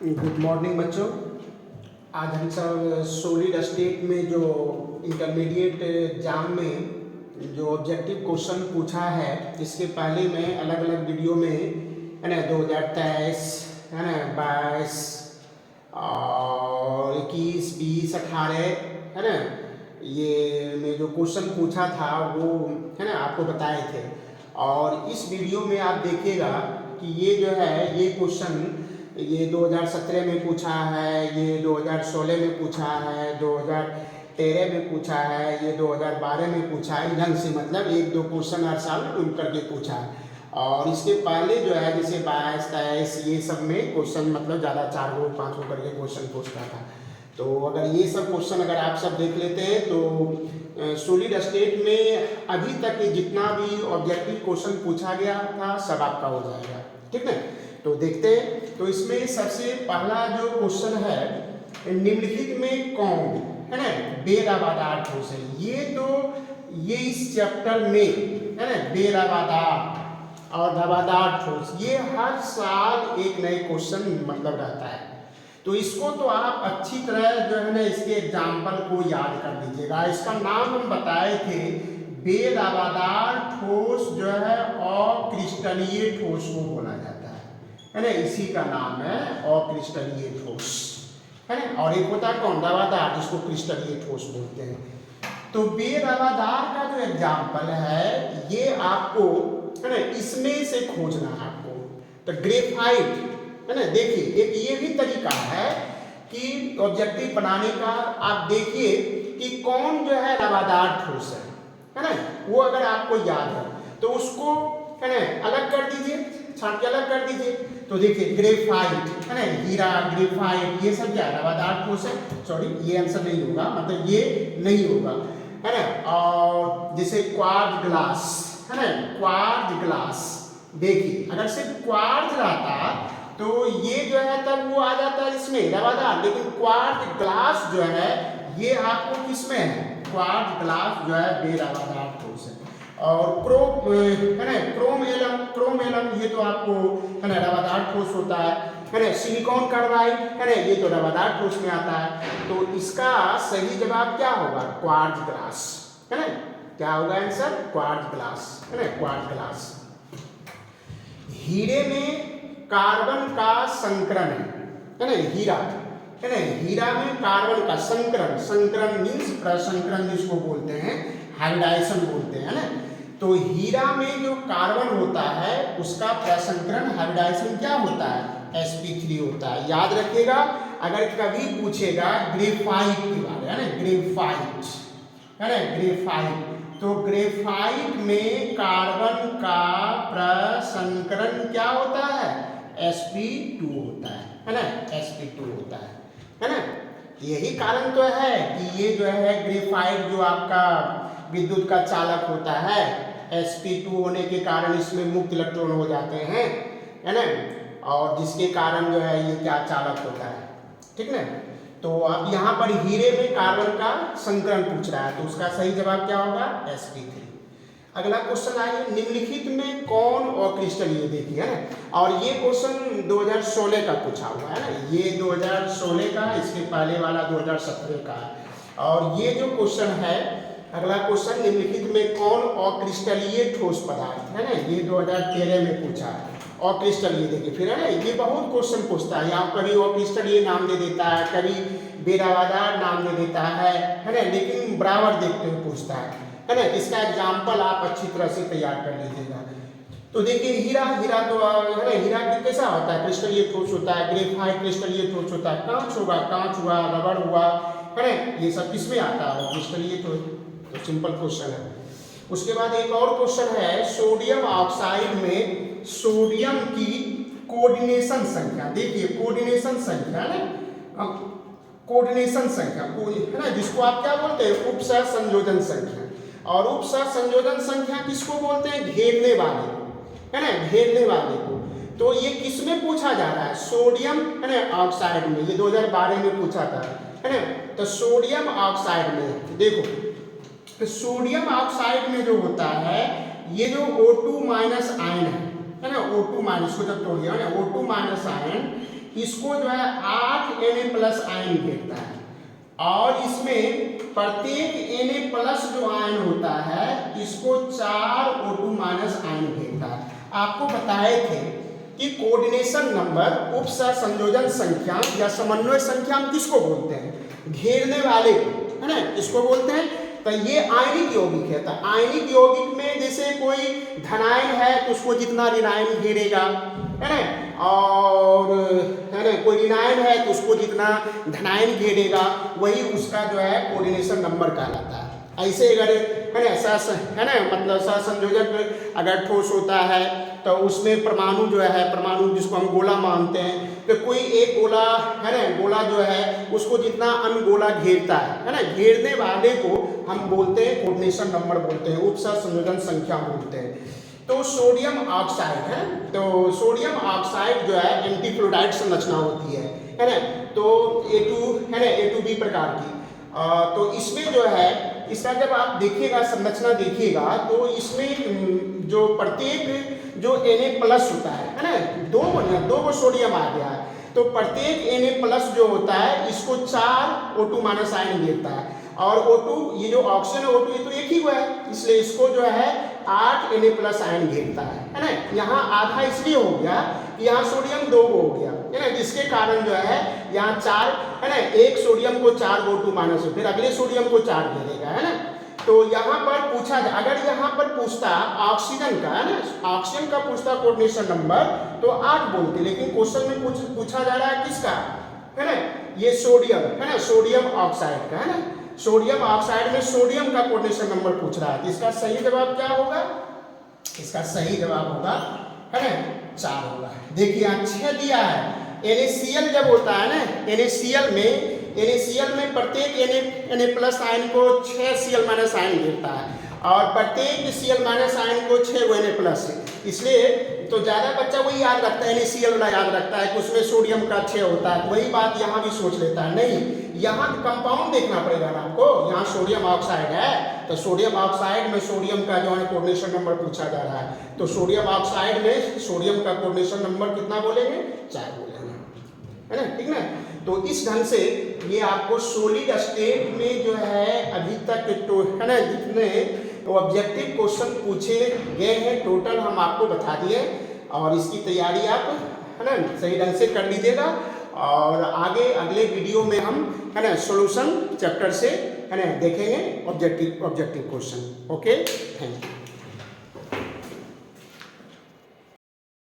Good morning बच्चों। आज हम सब सॉलिड स्टेट में जो इंटरमीडिएट एग्जाम में जो ऑब्जेक्टिव क्वेश्चन पूछा है, इसके पहले मैं अलग अलग वीडियो में है ना 2023 है ना 22 और 21 20 18 है ना, ये में जो क्वेश्चन पूछा था वो है ना आपको बताए थे। और इस वीडियो में आप देखिएगा कि ये जो है ये क्वेश्चन ये 2017 में पूछा है, ये 2016 में पूछा है, 2013 में पूछा है, ये 2012 में पूछा है। ढंग से मतलब एक दो क्वेश्चन हर साल उन करके पूछा है। और इसके पहले जो है जैसे 22 23 ये सब में क्वेश्चन मतलब ज़्यादा 4 गो 5 गो करके क्वेश्चन पूछता था। तो अगर ये सब क्वेश्चन अगर आप सब देख लेते हैं तो सॉलिड स्टेट में अभी तक जितना भी ऑब्जेक्टिव क्वेश्चन पूछा गया था सब आपका हो जाएगा, ठीक है। तो देखते हैं। तो इसमें सबसे पहला जो क्वेश्चन है, निम्नलिखित में कौन है ना बेराबादार ठोस है। ये इस चैप्टर में है ना बेराबादार और रवादार ठोस, ये हर साल एक नए क्वेश्चन मतलब रहता है। तो इसको तो आप अच्छी तरह जो है ना इसके एग्जाम्पल को याद कर लीजिएगा। इसका नाम हम बताए थे बेराबादार ठोस जो है अक्रिस्टलीय ठोस को बोला जाता है ना, इसी का नाम है अक्रिस्टलीय ठोस है ना। और एक होता है कौन रवादार, जिसको क्रिस्टलीय ठोस बोलते हैं। तो बेरवादार का जो एग्जाम्पल है ये आपको है ना इसमें से खोजना है आपको। तो ग्रेफाइट है ना, देखिए एक ये भी तरीका है कि ऑब्जेक्टिव बनाने का। आप देखिए कि कौन जो है रवादार ठोस है ना, वो अगर आपको याद है तो उसको है ना अलग कर दीजिए, छाट के अलग कर दीजिए। तो देखिए ग्रेफाइट है ना, हीरा ग्रेफाइट ये सब क्या रवादार ठोस है। सॉरी ये आंसर नहीं होगा, मतलब ये नहीं होगा है ना। और जैसे क्वार्ट्ज ग्लास है ना, क्वार्ट्ज ग्लास देखिए अगर सिर्फ क्वार्ट्ज रहता तो ये जो है तब वो आ जाता है इसमें रवादार, लेकिन क्वार्ट्ज ग्लास जो है ये आपको किसमें है, क्वार्ट्ज ग्लास जो है बेरवादार ठोस है। और क्रोम है ना क्रोम एलम ये तो आपको है ना रवादार ठोस होता है ना। सिलिकॉन कार्बाइड है ना ये तो रवादार ठोस में आता है। तो इसका सही जवाब क्या होगा, क्वार्ट्ज ग्लास है ना। क्या होगा आंसर, क्वार्ट्ज ग्लास है ना, क्वार्ट्ज ग्लास। हीरे में कार्बन का संकरण है ना, हीरा है ना, हीरा में कार्बन का संकरण मीन्स प्रसंकरण जिसको बोलते हैं, हाइब्रिडाइजेशन बोलते हैं ना। तो हीरा में जो कार्बन होता है उसका प्रसंकरण हाइब्रिडाइजेशन क्या होता है, sp3 होता है। याद रखिएगा अगर कभी पूछेगा ग्रेफाइट के बारे है ना, ग्रेफाइट है ना, ग्रेफाइट तो ग्रेफाइट में कार्बन का प्रसंकरण क्या होता है, sp2 होता है ना, sp2 होता है ना। यही कारण तो है कि ये जो है ग्रेफाइट जो आपका विद्युत का चालक होता है, sp2 होने के कारण इसमें मुक्त इलेक्ट्रॉन हो जाते हैं है ना, और जिसके कारण जो है ये क्या चालक होता है, ठीक ना। तो अब यहाँ पर हीरे में कार्बन का संकरण पूछ रहा है तो उसका सही जवाब क्या होगा, sp3। अगला क्वेश्चन आइए, निम्नलिखित में कौन अक्रिस्टलीय, देखिए है ना। और ये क्वेश्चन 2016 का पूछा हुआ है ना, ये 2016 का, इसके पहले वाला 2017 का है। और ये जो क्वेश्चन है अगला क्वेश्चन, निम्नलिखित में कौन अक्रिस्टलीय ठोस पदार्थ है ना, ये 2013 में पूछा है अक्रिस्टलीय। देखिए फिर है ना ये बहुत क्वेश्चन पूछता है, यहाँ कभी अक्रिस्टलीय नाम दे देता है, कभी बेरवादार नाम दे देता है ना, लेकिन बराबर देखते हुए पूछता है ना। इसका एग्जाम्पल आप अच्छी तरह से तैयार कर लीजिएगा। तो देखिए हीरा तो है ना, हीरा कैसा होता है, क्रिस्टलीय ठोस होता है। ग्रेफाइट क्रिस्टलीय ठोस होता है। कांच होगा, कांच हुआ, रबड़ हुआ है ना, ये सब किसमें आता है, क्रिस्टलीय ठोस। तो सिंपल क्वेश्चन है। उसके बाद एक और क्वेश्चन है, सोडियम ऑक्साइड में सोडियम की कोऑर्डिनेशन संख्या। देखिए कोऑर्डिनेशन संख्या ना, कोऑर्डिनेशन संख्या है ना, जिसको आप क्या बोलते हैं, उपसहसंयोजन संख्या। और उपसहसंयोजन संख्या किसको बोलते हैं, घेरने वाले को है ना, घेरने वाले को। तो ये किसमें पूछा जा रहा है, सोडियम है ना ऑक्साइड में, ये 2012 में पूछा था है ना। तो सोडियम ऑक्साइड में देखो, तो सोडियम ऑक्साइड में जो होता है ये जो O2 माइनस आयन है है ना, O2 माइनस को जब तोड़िए ना, O2 माइनस आयन इसको जो है 8 Na प्लस आयन घेरता है, और इसमें प्रत्येक Na प्लस जो आयन होता है इसको 4 O2 माइनस आयन घेरता है। आपको बताए थे कि कोऑर्डिनेशन नंबर, उप संयोजन संख्या या समन्वय संख्या हम किसको बोलते हैं? घेरने वाले को, है ना, किसको बोलते हैं? तो ये आयनिक यौगिक है। तो आयनिक यौगिक में जैसे कोई धनायन है तो उसको जितना ऋणायन घेरेगा, है ना, और है ना कोई ऋणायन है तो उसको जितना धनायन घेरेगा, वही उसका जो है कोऑर्डिनेशन नंबर कहलाता है। ऐसे अगर है ना मतलब सहसंयोजक अगर ठोस होता है तो उसमें परमाणु जो है, परमाणु जिसको हम गोला मानते हैं, तो कोई एक गोला है ना, गोला जो है उसको जितना अन्य गोला घेरता है ना, घेरने वाले को हम बोलते हैं कोऑर्डिनेशन नंबर बोलते हैं, उप संयोजन संख्या बोलते हैं। तो सोडियम ऑक्साइड है, तो सोडियम ऑक्साइड जो है एंटीफ्लोराइड संरचना होती है ना, तो A2 है ना, A2B प्रकार की। तो इसमें जो है इसका जब आप देखिएगा संरचना देखिएगा तो इसमें जो प्रत्येक जो Na प्लस होता है ना, दो गो सोडियम आ गया है, तो प्रत्येक Na प्लस जो होता है इसको 4 O2 माइनस आयन घेरता है, और O2 ये जो ऑक्सीजन है O2 ये तो एक ही हुआ है, इसलिए इसको जो है 8 Na प्लस आयन घेरता है ना। यहाँ आधा इसलिए हो गया, यहाँ सोडियम 2 हो गया, है ना, जिसके कारण जो है यहाँ 4 है ना, एक सोडियम को 4 O2 माइनस, फिर अगले सोडियम को 4 घेरेगा, है ना। तो यहाँ पर पूछा, अगर यहाँ पर पूछता ऑक्सीजन का, है ना, ऑक्सीजन का पूछता कोऑर्डिनेशन नंबर तो 8 बोलते, लेकिन क्वेश्चन में पूछा जा रहा है किसका, है ना, ये सोडियम, है ना, सोडियम ऑक्साइड का, है ना, सोडियम ऑक्साइड में सोडियम का कोऑर्डिनेशन नंबर पूछ रहा है। तो इसका सही जवाब क्या होगा? इसका सही जवाब होगा, है ना, 4 होगा। देखिए यहाँ 6 दिया है। NaCl जब होता है ना, NaCl में प्रत्येक Na प्लस आयन को 6 Cl माइनस आयन घेरता है, और प्रत्येक Cl माइनस आयन को 6 Na प्लस, इसलिए तो ज़्यादा बच्चा वही याद रखता है, NaCl वाला याद रखता है कि उसमें सोडियम का 6 होता है, वही बात यहाँ भी सोच लेता है। नहीं, यहाँ कंपाउंड देखना पड़ेगा ना आपको, यहाँ सोडियम ऑक्साइड है तो सोडियम ऑक्साइड में सोडियम का जो है कोऑर्डिनेशन नंबर पूछा जा रहा है, तो सोडियम ऑक्साइड में सोडियम का कोऑर्डिनेशन नंबर कितना बोलेंगे? 4 बोलेंगे, है ना, ठीक ना। तो इस ढंग से ये आपको सॉलिड स्टेट में जो है अभी तक तो है ना जितने ऑब्जेक्टिव क्वेश्चन पूछे गए हैं टोटल हम आपको बता दिए, और इसकी तैयारी आप है ना सही ढंग से कर लीजिएगा, और आगे अगले वीडियो में हम है ना सॉल्यूशन चैप्टर से है ना देखेंगे objective question. Okay, thank you.